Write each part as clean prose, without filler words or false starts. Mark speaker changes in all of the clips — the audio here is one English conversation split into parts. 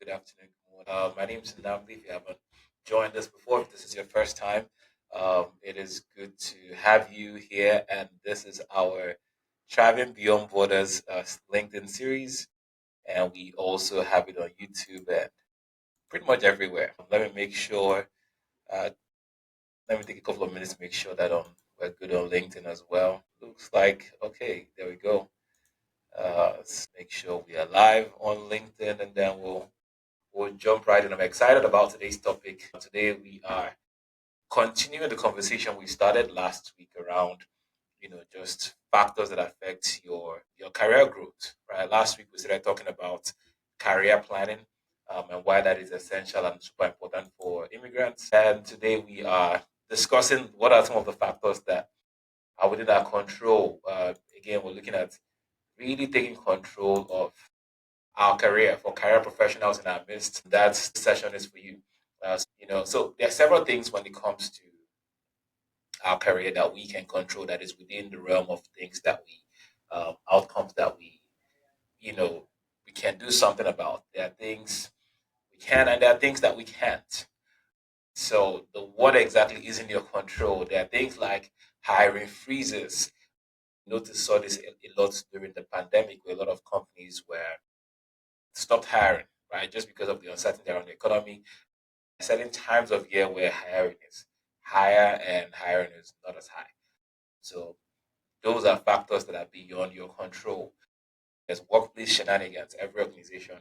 Speaker 1: good afternoon, good morning. My name is Namdi. If you haven't joined us before, if this is your first time, it is good to have you here. And this is our Traveling Beyond Borders LinkedIn series. And we also have it on YouTube and pretty much everywhere. Let me make sure, uh, let me take a couple of minutes to make sure that we're good on LinkedIn as well. Looks like, okay, there we go. Let's make sure we are live on LinkedIn and then we'll jump right in. I'm excited about today's topic. Today we are continuing the conversation we started last week around, just factors that affect your career growth. Right. Last week we started talking about career planning and why that is essential and super important for immigrants. And today we are discussing what are some of the factors that are within our control. Again, we're looking at really taking control of our career for career professionals in our midst. That session is for you. So there are several things when it comes to our career that we can control that is within the realm of things that outcomes that you know, we can do something about. There are things we can and there are things that we can't. So the what exactly is in your control? There are things like hiring freezes. Notice saw this a lot during the pandemic where a lot of companies were stopped hiring, right? Just because of the uncertainty around the economy. Certain times of year where hiring is higher and hiring is not as high. So those are factors that are beyond your control. There's workplace shenanigans. Every organization,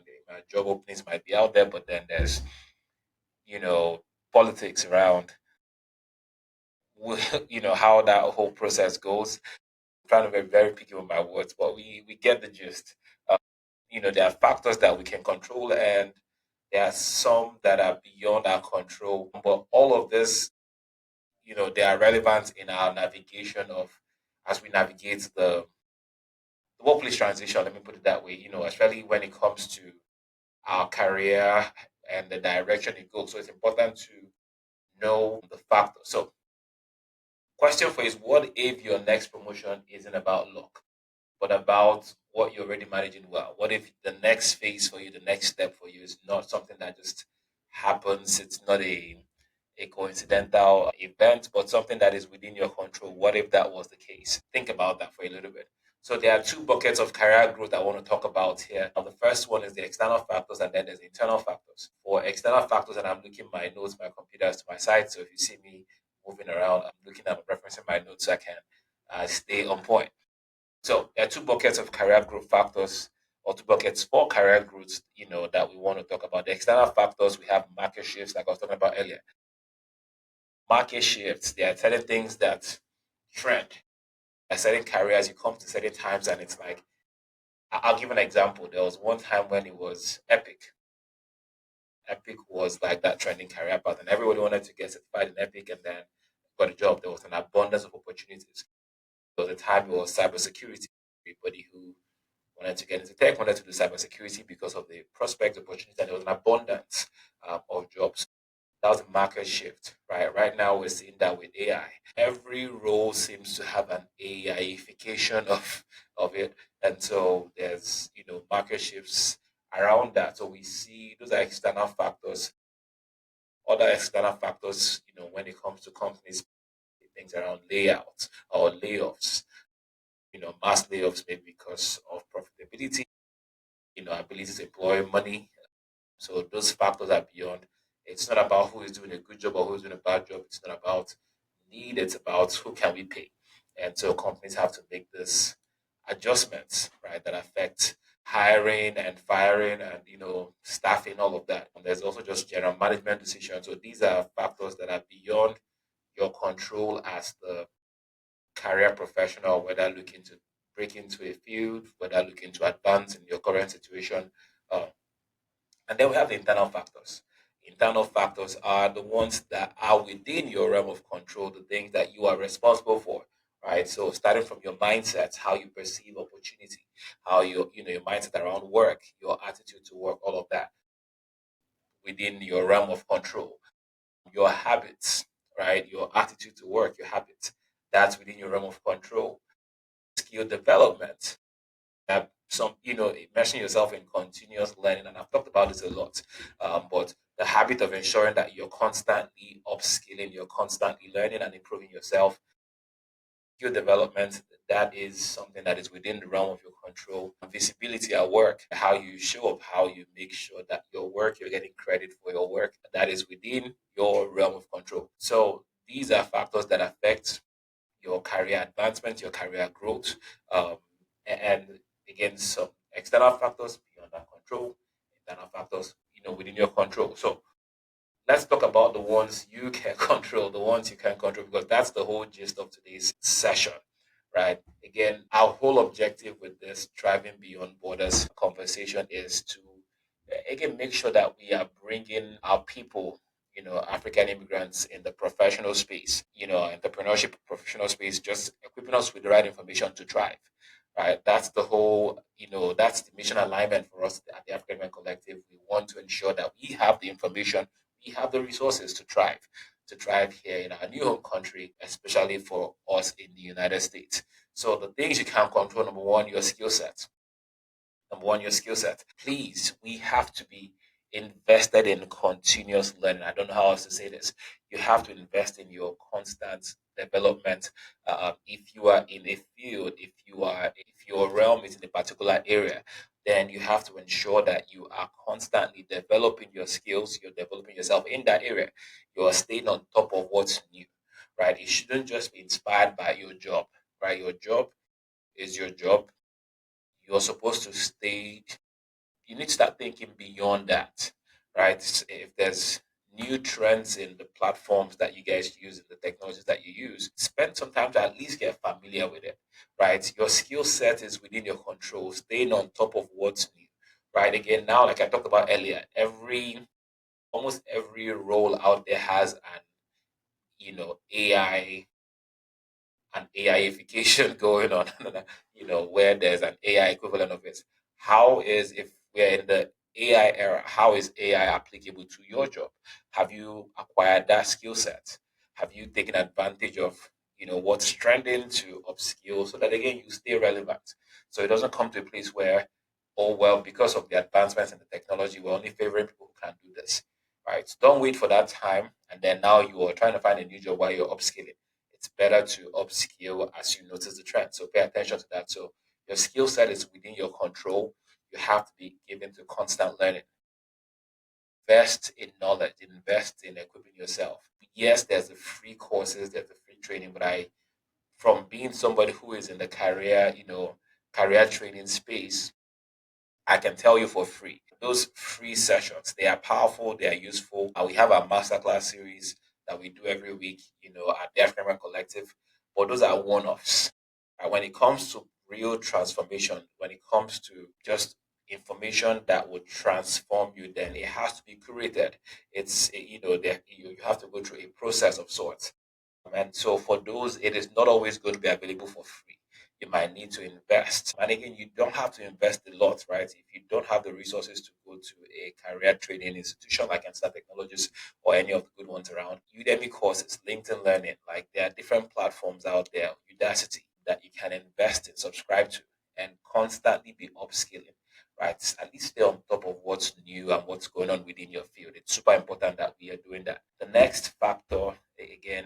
Speaker 1: job openings might be out there, but then there's you know politics around how that whole process goes. I'm trying to be very picky with my words, but we get the gist. Uh, there are factors that we can control, and there are some that are beyond our control. But all of this, they are relevant in our navigation of as we navigate the workplace transition. Let me put it that way. Especially when it comes to our career and the direction it goes. So it's important to know the factors. So, question for you is: what if your next promotion isn't about luck, but about what you're already managing well? What if the next phase for you, the next step for you, is not something that just happens? It's not a coincidental event, but something that is within your control. What if that was the case? Think about that for a little bit. So there are two buckets of career growth I want to talk about here. Now, the first one is the external factors, and then there's the internal factors. For external factors, and I'm looking my notes, my computer is to my side. So if you see me moving around, I'm looking at referencing my notes so I can stay on point. So there are two buckets of career growth factors, or two buckets for career growth, that we want to talk about. The external factors, we have market shifts, like I was talking about earlier. Market shifts, there are certain things that trend. There are certain careers you come to certain times, and it's like I'll give an example. There was one time when it was Epic. Epic was like that trending career path, and everybody wanted to get certified in Epic, and then got a job. There was an abundance of opportunities. There was a time it was cybersecurity. Everybody who wanted to get into tech wanted to do cybersecurity because of the prospect opportunity, and there was an abundance of jobs. That was a market shift, right? Right now, we're seeing that with AI. Every role seems to have an AIification of it, and so there's market shifts around that. So we see those are external factors. Other external factors, when it comes to companies, things around layout or layoffs. Mass layoffs maybe because of profitability. Ability to employ money. So those factors are beyond. It's not about who is doing a good job or who's doing a bad job. It's not about need. It's about who can we pay. And so companies have to make this adjustments, right, that affect hiring and firing and staffing, all of that. And there's also just general management decisions. So these are factors that are beyond your control as the career professional, whether looking to break into a field, whether looking to advance in your current situation. Um, and then we have the internal factors. Internal factors are the ones that are within your realm of control, the things that you are responsible for, right? So starting from your mindset, how you perceive opportunity, how your mindset around work, your attitude to work, all of that within your realm of control. Your habits, right? Your attitude to work, your habits, that's within your realm of control. Skill development, immersing yourself in continuous learning. And I've talked about this a lot. But the habit of ensuring that you're constantly upskilling, you're constantly learning and improving yourself, skill development, that is something that is within the realm of your control. Visibility at work, how you show up, how you make sure that your work, you're getting credit for your work, that is within your realm of control. So these are factors that affect your career advancement, your career growth, um, and again, some external factors beyond our control, internal factors, within your control. So let's talk about the ones you can control, the ones you can control, because that's the whole gist of today's session, right? Again, our whole objective with this Driving Beyond Borders conversation is to, again, make sure that we are bringing our people, African immigrants in the professional space, entrepreneurship professional space, just equipping us with the right information to thrive. Right, that's the whole, that's the mission alignment for us at the African American Collective. We want to ensure that we have the information, we have the resources to thrive here in our new home country, especially for us in the United States. So the things you can control, number one, your skill set. Number one, your skill set. Please, we have to be invested in continuous learning. I don't know how else to say this. You have to invest in your constant development. If you are in a field, if your realm is in a particular area, then you have to ensure that you are constantly developing your skills. You're developing yourself in that area. You are staying on top of what's new, right? It shouldn't just be inspired by your job, right? Your job is your job. You're supposed to stay, you need to start thinking beyond that, right? If there's new trends in the platforms that you guys use and the technologies that you use, spend some time to at least get familiar with it, right? Your skill set is within your control, staying on top of what's new, right? Again, now, like I talked about earlier, almost every role out there has an, AI an AIification going on, where there's an AI equivalent of it. If we're in the AI era, how is AI applicable to your job? Have you acquired that skill set? Have you taken advantage of, what's trending to upskill so that again you stay relevant? So it doesn't come to a place where, oh well, because of the advancements in the technology, we're only favoring people who can do this. Right. So don't wait for that time and then now you are trying to find a new job while you're upskilling. It's better to upskill as you notice the trend. So pay attention to that. So your skill set is within your control. You have to be given to constant learning. Invest in knowledge, invest in equipping yourself. Yes, there's the free courses, there's the free training, but from being somebody who is in the career training space, I can tell you for free. Those free sessions, they are powerful, they are useful. We have our masterclass series that we do every week, at the African Collective. But those are one-offs. When it comes to real transformation, when it comes to just information that would transform you, then it has to be curated. You have to go through a process of sorts. And so for those, it is not always going to be available for free. You might need to invest. And again, you don't have to invest a lot, right? If you don't have the resources to go to a career training institution like Instar Technologies or any of the good ones around, Udemy courses, LinkedIn Learning, like there are different platforms out there, Udacity, that you can invest in, subscribe to, and constantly be upskilling, right? At least stay on top of what's new and what's going on within your field. It's super important that we are doing that. The next factor, again,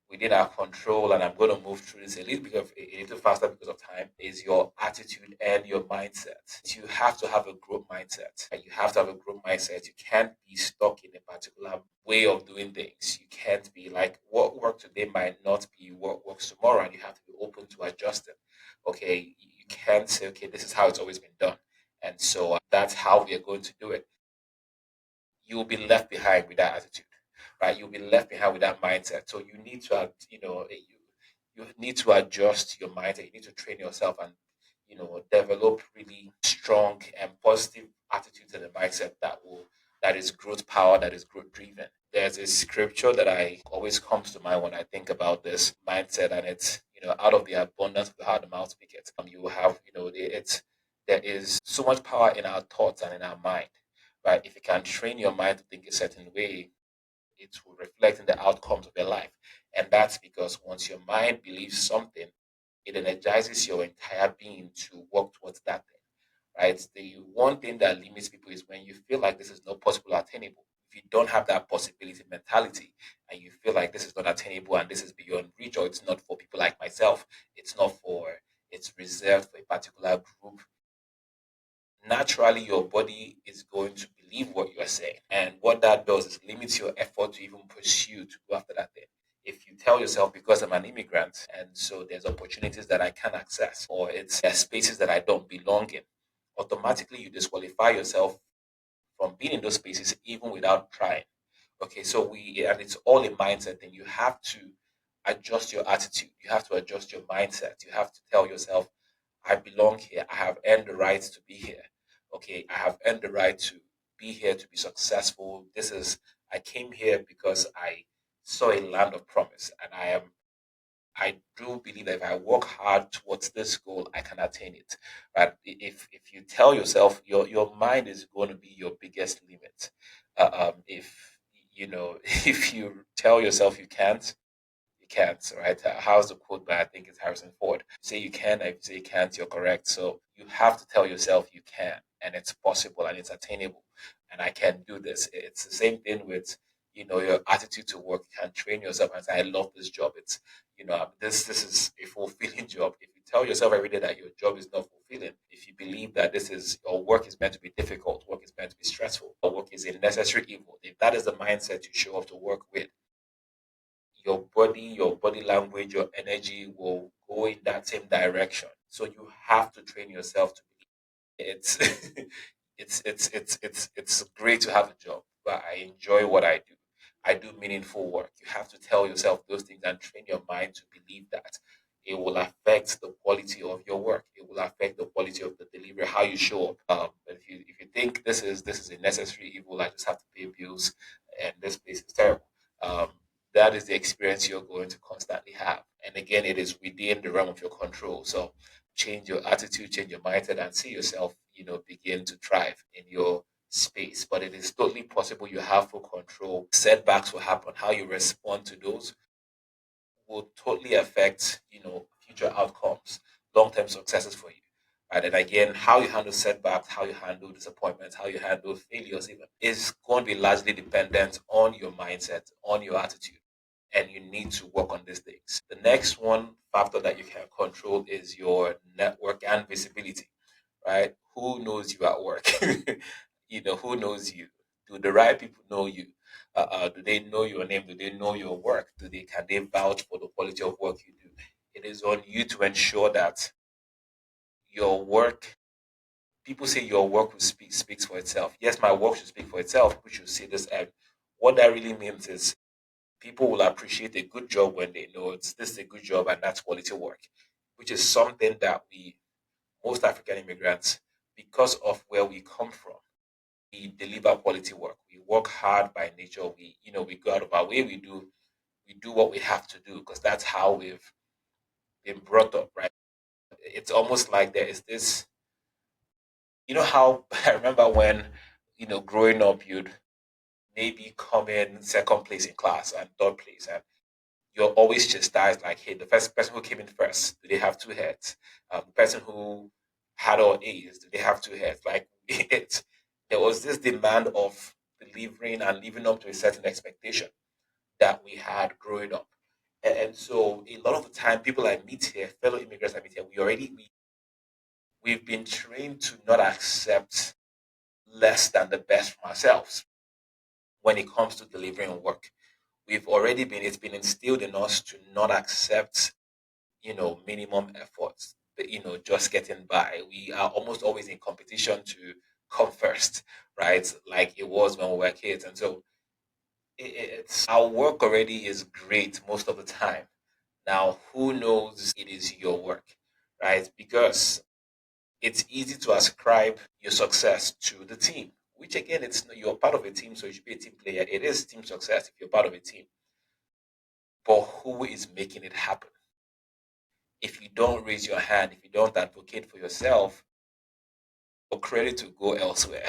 Speaker 1: within our control, and I'm going to move through this a little faster because of time, is your attitude and your mindset. You have to have a growth mindset. You have to have a growth mindset. You can't be stuck in a particular way of doing things. You can't be like what worked today might not be what works tomorrow, and you have to be open to adjusting. Okay, you can't say, okay, this is how it's always been done, and so that's how we are going to do it. You'll be left behind with that attitude, right? You'll be left behind with that mindset. So you need to, you need to adjust your mindset. You need to train yourself and, develop really strong and positive attitude to the mindset that is growth power, that is growth driven. There's a scripture that I always comes to mind when I think about this mindset, and it's, out of the abundance of the heart, the mouth speaketh. You will have, there is so much power in our thoughts and in our mind, right? If you can train your mind to think a certain way, it will reflect in the outcomes of your life. And that's because once your mind believes something, it energizes your entire being to work towards that thing. right? The one thing that limits people is when you feel like this is not possible or attainable. If you don't have that possibility mentality and you feel like this is not attainable and this is beyond reach or it's not for people like myself, it's not for, it's reserved for a particular group, naturally your body is going to believe what you're saying. And what that does is limits your effort to even pursue to go after that thing. If you tell yourself, because I'm an immigrant and so there's opportunities that I can access, or it's there's spaces that I don't belong in, automatically you disqualify yourself from being in those spaces even without trying. Okay, so and it's all a mindset thing. You have to adjust your attitude, you have to adjust your mindset, you have to tell yourself, I belong here. I have earned the right to be here. Okay, I have earned the right to be here to be successful. I came here because I saw a land of promise, and I do believe that if I work hard towards this goal, I can attain it. But if you tell yourself, your mind is going to be your biggest limit. If you know, if you tell yourself you can't, right? How's the quote by, I think it's Harrison Ford? You say you can, if you say you can't, you're correct. So you have to tell yourself you can, and it's possible, and it's attainable, and I can do this. It's the same thing with, your attitude to work. You can train yourself and say, I love this job. It's, this is a fulfilling job. If you tell yourself every day that your job is not fulfilling, if you believe that this is your work is meant to be difficult, work is meant to be stressful, or work is a necessary evil, if that is the mindset you show up to work with, your body language, your energy will go in that same direction. So you have to train yourself to believe it's it's great to have a job, but I enjoy what I do. I do meaningful work. You have to tell yourself those things and train your mind to believe that it will affect the quality of your work. It will affect the quality of the delivery, how you show up. If you think this is a necessary evil, I just have to pay bills, and this place is terrible. Um, that is the experience you're going to constantly have. And again, it is within the realm of your control. So change your attitude, change your mindset, and see yourself, begin to thrive in your space. But it is totally possible. You have full control. Setbacks will happen. How you respond to those will totally affect, future outcomes, long-term successes for you. Right? And again, how you handle setbacks, how you handle disappointments, how you handle failures even is going to be largely dependent on your mindset, on your attitude. And you need to work on these things. The next one factor that you can control is your network and visibility, right? Who knows you at work? Who knows you? Do the right people know you? Do they know your name? Do they know your work? Can they vouch for the quality of work you do? It is on you to ensure that your work. People say your work will speaks for itself. Yes, my work should speak for itself. People should say this. And what that really means is people will appreciate a good job when they know this is a good job and that's quality work, which is something that most African immigrants, because of where we come from, we deliver quality work. We work hard by nature. We go out of our way. We do what we have to do because that's how we've been brought up, right? It's almost like there is this, how I remember when, growing up, you'd maybe come in second place in class and third place, and you're always chastised like, hey, the first person who came in first, do they have two heads? The person who had all A's, do they have two heads? Like there was this demand of delivering and living up to a certain expectation that we had growing up. And so a lot of the time, people I meet here, fellow immigrants I meet here, we've been trained to not accept less than the best from ourselves when it comes to delivering work. It's been instilled in us to not accept minimum efforts, but, just getting by. We are almost always in competition to come first, right? Like it was when we were kids. And so it's our work already is great most of the time. Now, who knows it is your work, right? Because it's easy to ascribe your success to the team, which again, you're part of a team, so you should be a team player. It is team success if you're part of a team. But who is making it happen? If you don't raise your hand, if you don't advocate for yourself, for credit to go elsewhere.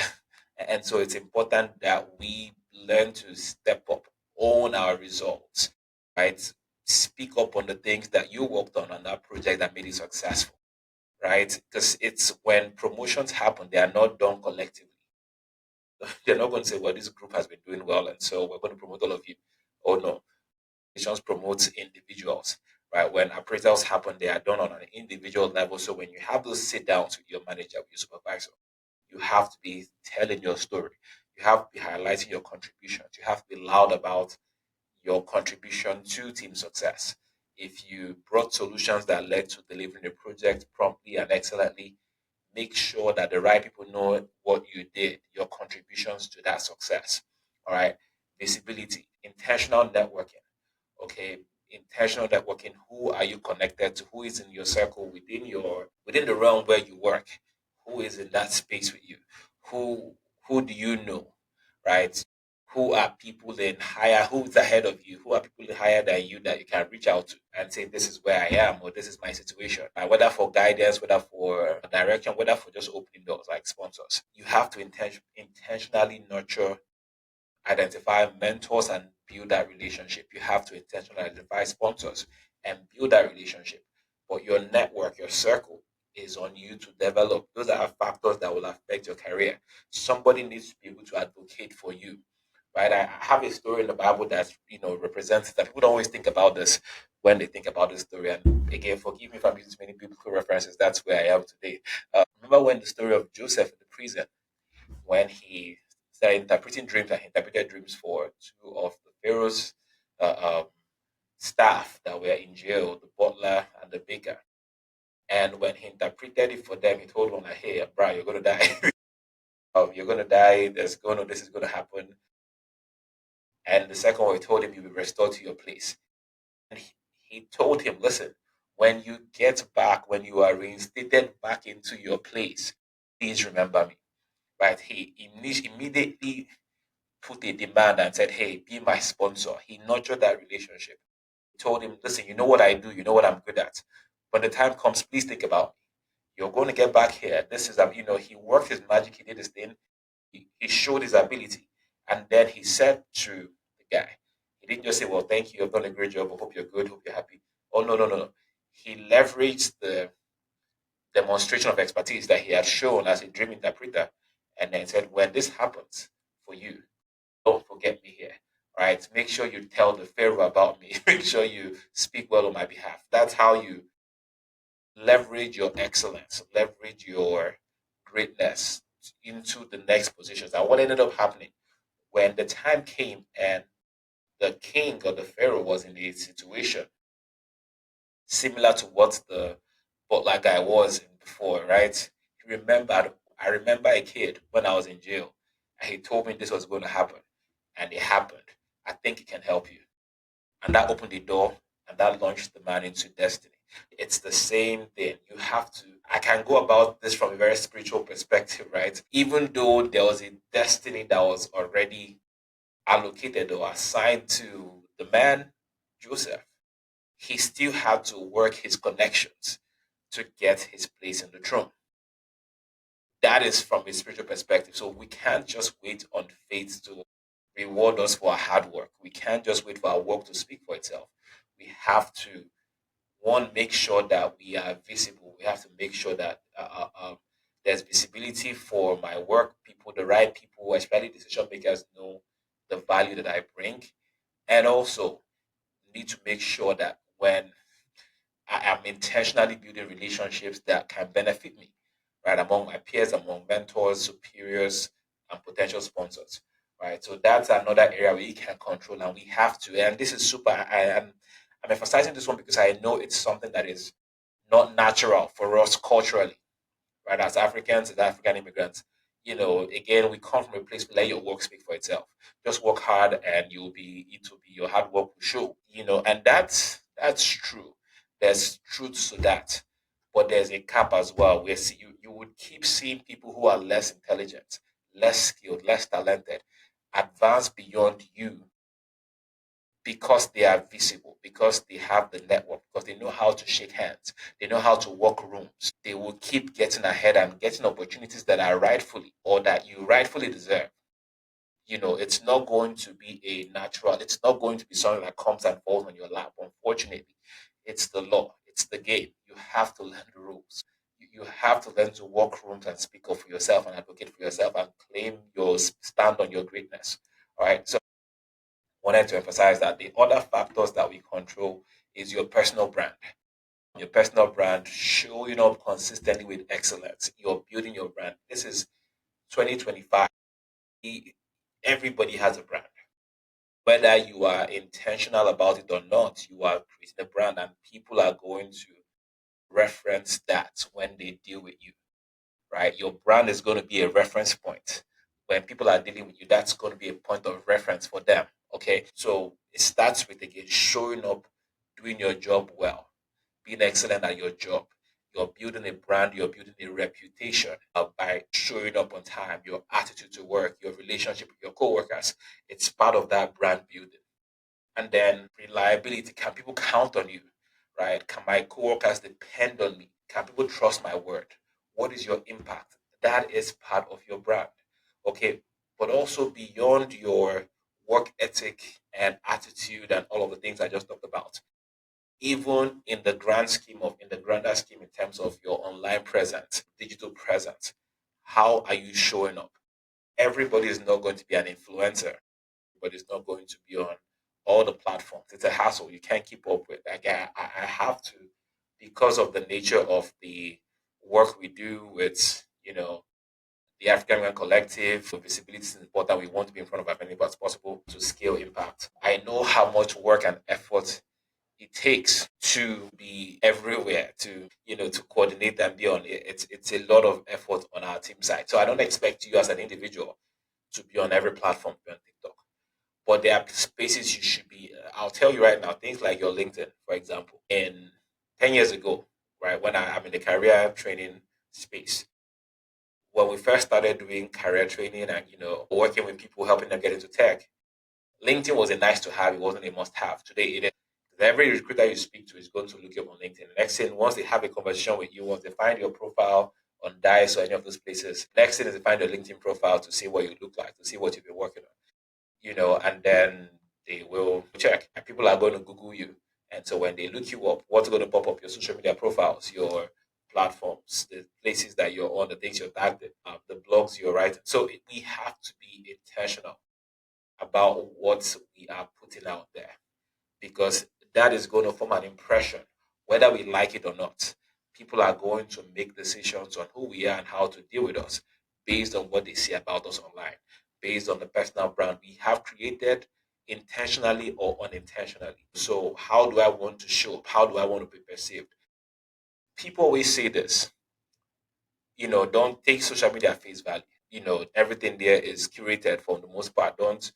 Speaker 1: And so it's important that we learn to step up, own our results, right? Speak up on the things that you worked on that project that made it successful. right? Because it's when promotions happen, they are not done collectively. They're not going to say, well, this group has been doing well, and so we're going to promote all of you. Oh, no. Organizations promote individuals, right? When appraisals happen, they are done on an individual level. So when you have those sit downs with your manager, with your supervisor, you have to be telling your story. You have to be highlighting your contributions. You have to be loud about your contribution to team success. If you brought solutions that led to delivering the project promptly and excellently, make sure that the right people know what you did, your contributions to that success. All right. Visibility, intentional networking. Okay. Intentional networking. Who are you connected to? Who is in your circle within the realm where you work? Who is in that space with you? Who who do you know? Right? Who are people then higher? Who's ahead of you? Who are people higher than you that you can reach out to and say, this is where I am, or this is my situation? And whether for guidance, whether for direction, whether for just opening doors like sponsors, you have to intentionally nurture, identify mentors and build that relationship. You have to intentionally identify sponsors and build that relationship. But your network, your circle is on you to develop. Those are factors that will affect your career. Somebody needs to be able to advocate for you. Right? I have a story in the Bible that represents that. People don't always think about this when they think about this story. And again, forgive me if I'm using many biblical references. That's where I am today. Remember when the story of Joseph in the prison, when he started interpreting dreams, and he interpreted dreams for two of the Pharaoh's uh, um, staff that were in jail, the butler and the baker. And when he interpreted it for them, he told one, like, "Hey, bro, you're gonna die. You're gonna die. This is gonna happen." And the second one, he told him, "You'll be restored to your place." And he told him, "Listen, when you get back, when you are reinstated back into your place, please remember me." Right? He immediately put a demand and said, "Hey, be my sponsor." He nurtured that relationship. He told him, "Listen, you know what I do, you know what I'm good at. When the time comes, please think about me. You're going to get back here. This is, he worked his magic, he did his thing, he showed his ability." And then he said to the guy, he didn't just say, "Well, thank you, I've done a great job. I hope you're good, hope you're happy." Oh, no, no, no, no. He leveraged the demonstration of expertise that he had shown as a dream interpreter and then said, "When this happens for you, don't forget me here. Right? Make sure you tell the Pharaoh about me. Make sure you speak well on my behalf." That's how you leverage your excellence, leverage your greatness into the next positions. And what ended up happening when the time came and the king or the Pharaoh was in a situation similar to what the butler guy was in before, right? He remembered, I remember a kid when I was in jail, and he told me this was going to happen, and it happened. I think it can help you. And that opened the door, and that launched the man into destiny. It's the same thing. You have to, I can go about this from a very spiritual perspective, right? Even though there was a destiny that was already allocated or assigned to the man, Joseph, he still had to work his connections to get his place in the throne. That is from a spiritual perspective. So we can't just wait on fate to reward us for our hard work. We can't just wait for our work to speak for itself. We have to, one, make sure that we are visible. We have to make sure that there's visibility for my work. People, the right people, especially decision makers, know the value that I bring. And also need to make sure that when I am intentionally building relationships that can benefit me, right, among my peers, among mentors, superiors, and potential sponsors, right. So that's another area we can control, and we have to. And this is super. I'm emphasizing this one because I know it's something that is not natural for us culturally, right? As Africans, as African immigrants, again, we come from a place where let your work speak for itself. Just work hard, and it will be your hard work will show, and that's true. There's truth to that, but there's a cap as well where you would keep seeing people who are less intelligent, less skilled, less talented, advance beyond you because they are visible, because they have the network, because they know how to shake hands, they know how to walk rooms. They will keep getting ahead and getting opportunities that are rightfully or that you rightfully deserve. It's not going to be it's not going to be something that comes and falls on your lap. Unfortunately, it's the law, it's the game. You have to learn the rules. you have to learn to walk rooms and speak up for yourself and advocate for yourself and claim your stand on your greatness. All right. So wanted to emphasize that the other factors that we control is your personal brand. Your personal brand showing up consistently with excellence. You're building your brand. This is 2025. Everybody has a brand. Whether you are intentional about it or not, you are creating a brand, and people are going to reference that when they deal with you, right? Your brand is going to be a reference point. When people are dealing with you, that's going to be a point of reference for them. Okay. So it starts with, again, showing up, doing your job well, being excellent at your job. You're building a brand, you're building a reputation by showing up on time, your attitude to work, your relationship with your coworkers. It's part of that brand building. And then reliability. Can people count on you? Right? Can my coworkers depend on me? Can people trust my word? What is your impact? That is part of your brand. Okay. But also beyond your work ethic and attitude and all of the things I just talked about, even in the in the grander scheme, in terms of your online presence, digital presence, how are you showing up? Everybody is not going to be an influencer, but it's not going to be on all the platforms. It's a hassle. You can't keep up with. Like I have to, because of the nature of the work we do with, the African American Collective. So visibility is important. We want to be in front of as many people as possible to scale impact. I know how much work and effort it takes to be everywhere, to to coordinate and be on it. It's a lot of effort on our team side. So I don't expect you as an individual to be on every platform, be on TikTok, but there are spaces you should be. I'll tell you right now, things like your LinkedIn, for example. In 10 years ago, right, when I'm in the career training space, when we first started doing career training and working with people, helping them get into tech, LinkedIn was a nice to have, it wasn't a must have. Today it is. Every recruiter you speak to is going to look you up on LinkedIn. Next thing, once they have a conversation with you, once they find your profile on Dice or any of those places, next thing is they find your LinkedIn profile to see what you look like, to see what you've been working on, and then they will check. And people are going to Google you. And so when they look you up, what's going to pop up? Your social media profiles, your platforms, the places that you're on, the things you're tagged in, the blogs you're writing. So we have to be intentional about what we are putting out there, because that is going to form an impression, whether we like it or not. People are going to make decisions on who we are and how to deal with us based on what they see about us online, based on the personal brand we have created intentionally or unintentionally. So, how do I want to show up? How do I want to be perceived? People always say this, don't take social media at face value. Everything there is curated for the most part. Don't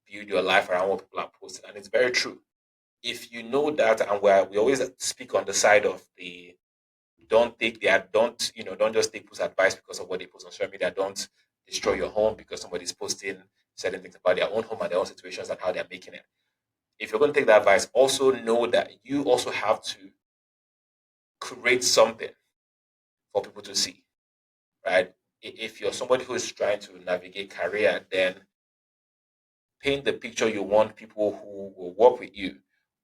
Speaker 1: build your life around what people are posting. And it's very true. If you know that, and we always speak on the side of the don't just take people's advice because of what they post on social media. Don't destroy your home because somebody's posting certain things about their own home and their own situations and how they're making it. If you're going to take that advice, also know that you also have to create something for people to see, right? If you're somebody who is trying to navigate career, then paint the picture you want people who will work with you.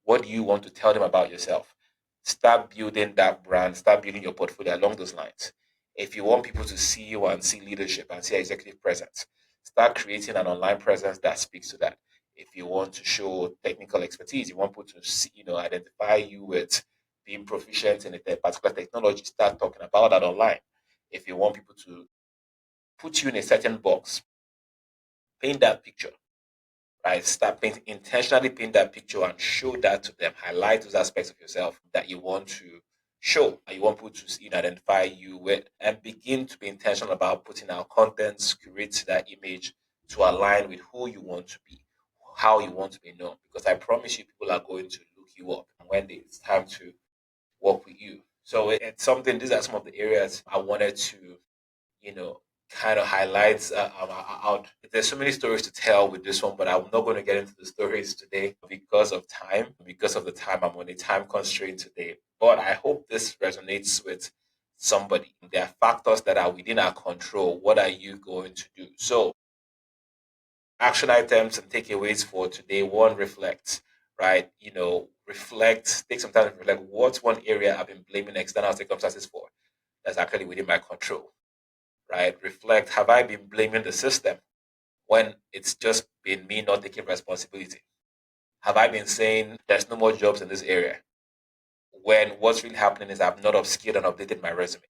Speaker 1: What do you want to tell them about yourself? Start building that brand, start building your portfolio along those lines. If you want people to see you and see leadership and see executive presence, start creating an online presence that speaks to that. If you want to show technical expertise, you want people to see, identify you with being proficient in a particular technology, start talking about that online. If you want people to put you in a certain box, paint that picture, right? Start intentionally paint that picture and show that to them. Highlight those aspects of yourself that you want to show, and you want people to see and identify you with, and begin to be intentional about putting out contents, curate that image to align with who you want to be, how you want to be known. Because I promise you, people are going to look you up when it's time to work with you. So it's something. These are some of the areas I wanted to you know, kind of highlights. There's so many stories to tell with this one, but I'm not going to get into the stories today because of time. Because of the time, I'm on a time constraint today. But I hope this resonates with somebody. There are factors that are within our control. What are you going to do? So, action items and takeaways for today. One, reflect, right? Reflect, take some time to reflect. What's one area I've been blaming external circumstances for? that's actually within my control, right? Reflect, have I been blaming the system when it's just been me not taking responsibility? Have I been saying there's no more jobs in this area when what's really happening is I've not upskilled and updated my resume,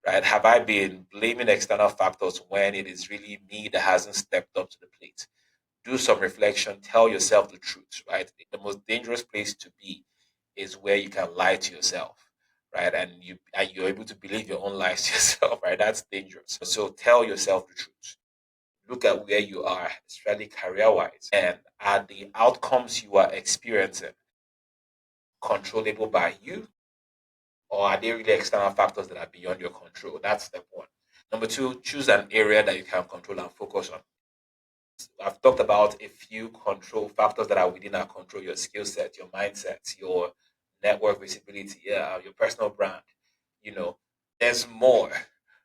Speaker 1: right? Have I been blaming external factors when it is really me that hasn't stepped up to the plate? Do some reflection, tell yourself the truth, right? The most dangerous place to be is where you can lie to yourself, right? And you're able to believe your own lies to yourself, right? That's dangerous. So tell yourself the truth. Look at where you are, especially career wise, and are the outcomes you are experiencing controllable by you, or are they really external factors that are beyond your control? That's step one. Number two, choose an area that you can control and focus on. I've talked about a few control factors that are within our control: your skill set, your mindset, your network visibility, yeah, your personal brand. You know, there's more,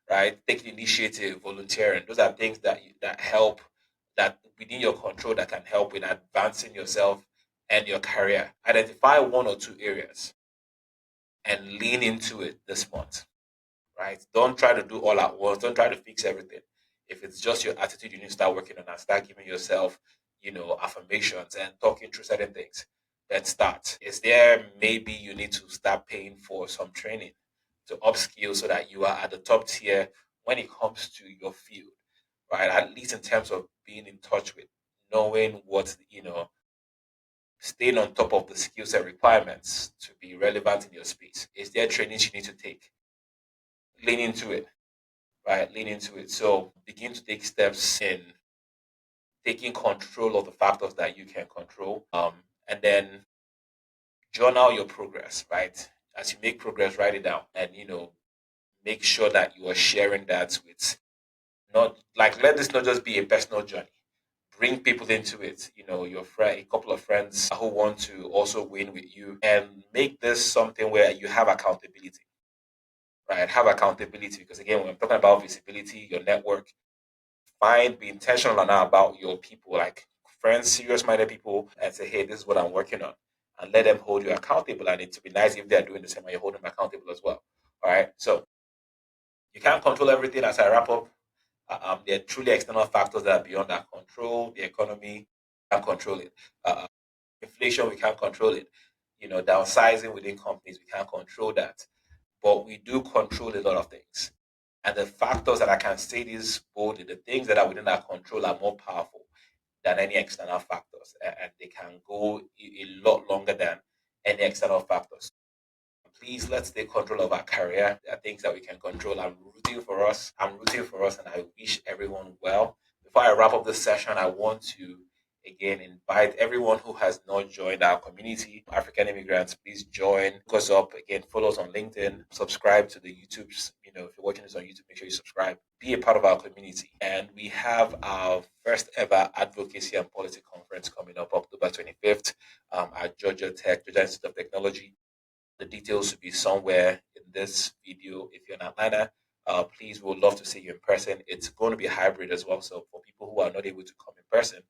Speaker 1: right? Taking initiative, volunteering. Those are things that help, that within your control, that can help with advancing yourself and your career. Identify one or two areas and lean into it this month, right? Don't try to do all at once. Don't try to fix everything. If it's just your attitude, you need to start working on and start giving yourself, affirmations and talking through certain things. Let's start. Is there maybe you need to start paying for some training to upskill so that you are at the top tier when it comes to your field, right? At least in terms of being in touch with knowing what, staying on top of the skill set requirements to be relevant in your space. Is there trainings you need to take? Lean into it, right? Lean into it. So begin to take steps in taking control of the factors that you can control. And then journal your progress, right? As you make progress, write it down, and make sure that you are sharing that with, not like, let this not just be a personal journey. Bring people into it, your friend, a couple of friends who want to also win with you, and make this something where you have accountability, right? Have accountability, because again, when I'm talking about visibility, your network, be intentional now about your people, like friends, serious minded people, and say, hey, this is what I'm working on. And let them hold you accountable. And it would be nice if they're doing the same and you hold them accountable as well. All right. So you can't control everything. As I wrap up, there are truly external factors that are beyond our control. The economy, can't control it. Inflation, we can't control it. Downsizing within companies, we can't control that. But we do control a lot of things. And the factors that I can say this boldly, the things that are within our control are more powerful than any external factors. And they can go a lot longer than any external factors. Please, let's take control of our career. There are things that we can control. I'm rooting for us. I'm rooting for us, and I wish everyone well. Before I wrap up this session, I want to again invite everyone who has not joined our community, African immigrants, please join. Look us up again, follow us on LinkedIn, subscribe to the YouTubes. If you're watching this on YouTube, make sure you subscribe. Be a part of our community. And we have our first ever advocacy and policy conference coming up October 25th at Georgia Tech, Georgia Institute of Technology. The details will be somewhere in this video. If you're in Atlanta, please, we would love to see you in person. It's going to be hybrid as well. So for people who are not able to come in person,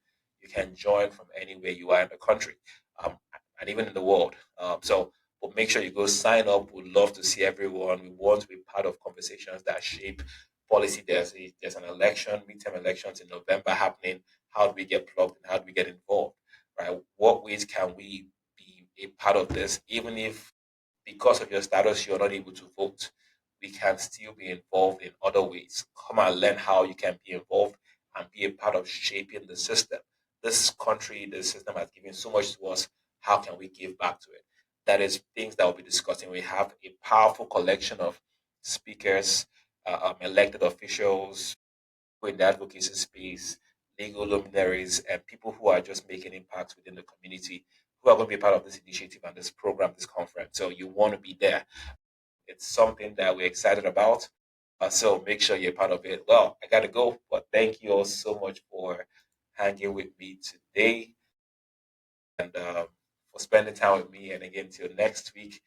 Speaker 1: you can join from anywhere you are in the country, um, and even in the world. But make sure you go sign up. We'd love to see everyone. We want to be part of conversations that shape policy. There's an election, midterm elections in November happening. How do we get plugged in? How do we get involved? Right? What ways can we be a part of this, even if because of your status you're not able to vote? We can still be involved in other ways. Come and learn how you can be involved and be a part of shaping the system. This country, the system has given so much to us. How can we give back to it? That is things that we'll be discussing. We have a powerful collection of speakers, elected officials in the advocacy space, legal luminaries, and people who are just making impacts within the community, who are going to be a part of this initiative and this program, this conference. So you want to be there. It's something that we're excited about. So make sure you're part of it. Well, I got to go, but thank you all so much for hanging with me today, and for spending time with me. And again, till next week.